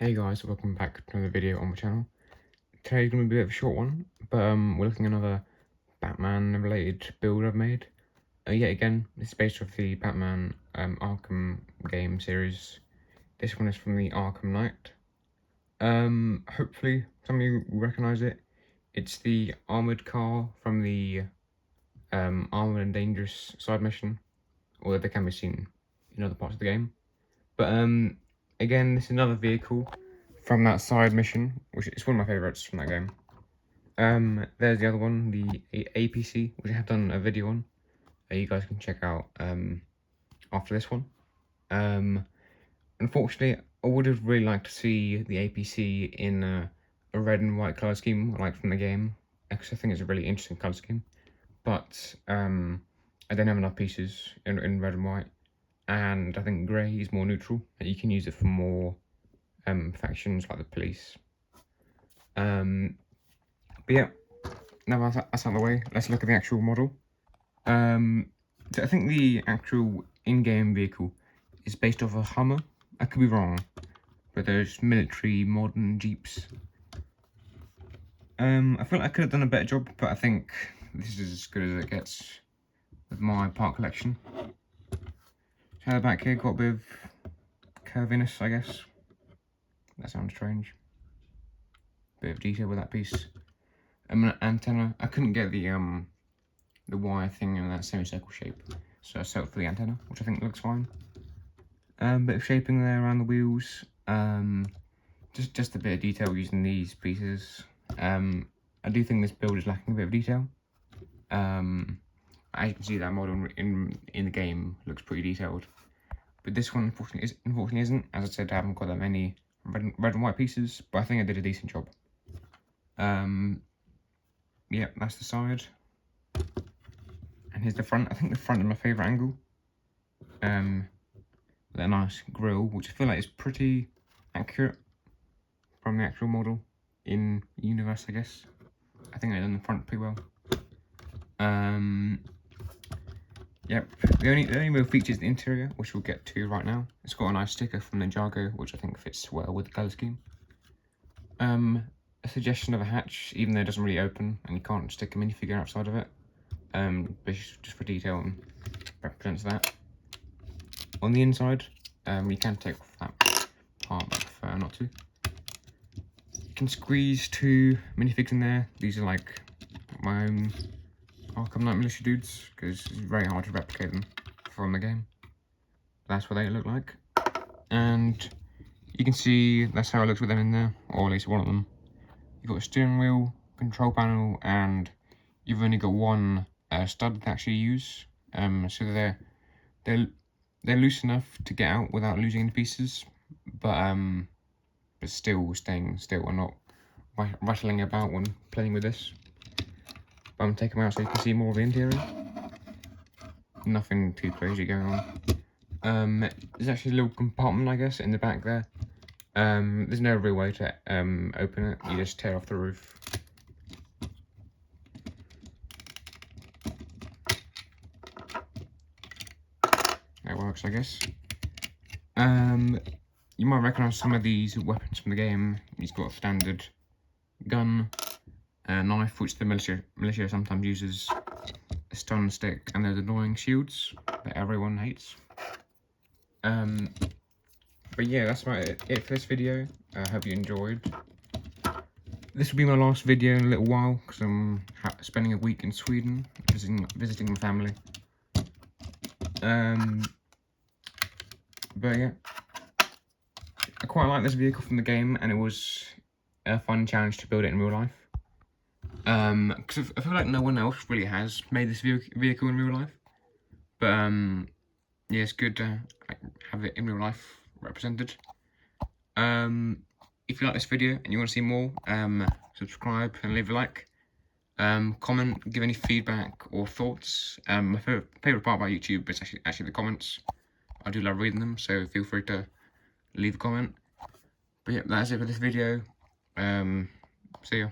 Hey guys, welcome back to another video on my channel. Today's going to be a bit of a short one, but we're looking at another Batman related build I've made. Yet again, this is based off the Batman Arkham game series. This one is from the Arkham Knight. Hopefully some of you recognise it. It's the armoured car from the Armoured and Dangerous side mission, although they can be seen in other parts of the game. But again, this is another vehicle from that side mission, which is one of my favourites from that game. There's the other one, the APC, which I have done a video on. You guys can check out after this one. Unfortunately, I would have really liked to see the APC in a red and white colour scheme, like from the game, because I think it's a really interesting colour scheme. But I don't have enough pieces in red and white, and I think grey is more neutral, and you can use it for more factions like the police. But yeah, now that's out of the way, let's look at the actual model. So I think the actual in-game vehicle is based off a Hummer. I could be wrong, but there's military modern Jeeps. I feel like I could have done a better job, but I think this is as good as it gets with my part collection. So the back here got a bit of curviness, I guess. That sounds strange. Bit of detail with that piece. An antenna. I couldn't get the wire thing in that semicircle shape, so I settled for the antenna, which I think looks fine. Bit of shaping there around the wheels. Just a bit of detail using these pieces. I do think this build is lacking a bit of detail. As you can see, that model in the game looks pretty detailed, but this one unfortunately isn't. As I said, I haven't got that many red and white pieces, but I think I did a decent job. Yeah, that's the side, and here's the front. I think the front is my favourite angle. With a nice grille, which I feel like is pretty accurate from the actual model in universe, I guess. I think I done the front pretty well. Yep, the only real feature is the interior, which we'll get to right now. It's got a nice sticker from Ninjago, which I think fits well with the colour scheme. A suggestion of a hatch, even though it doesn't really open and you can't stick a minifigure outside of it. But just for detail and represents that. On the inside, you can take off that part, but I prefer not to. You can squeeze 2 minifigs in there. These are like my own Arkham Knight militia dudes, because it's very hard to replicate them from the game. That's what they look like. And you can see that's how it looks with them in there, or at least one of them. You've got a steering wheel, control panel, and you've only got one stud to actually use. So they're loose enough to get out without losing any pieces, but still staying still and not rattling about when playing with this. But I'm taking them out so you can see more of the interior. Nothing too crazy going on. There's actually a little compartment, I guess, in the back there. There's no real way to open it. You just tear off the roof. That works, I guess. You might recognise some of these weapons from the game. He's got a standard gun, a knife, which the militia sometimes uses, a stun stick, and those annoying shields that everyone hates. But yeah, that's about it for this video. I hope you enjoyed. This will be my last video in a little while, because I'm spending a week in Sweden, visiting my family. But yeah, I quite like this vehicle from the game, and it was a fun challenge to build it in real life. Because I feel like no one else really has made this vehicle in real life. But yeah, it's good to have it in real life represented. If you like this video and you want to see more, subscribe and leave a like. Comment, give any feedback or thoughts. My favourite part about YouTube is actually the comments. I do love reading them, so feel free to leave a comment. But yeah, that's it for this video. See ya.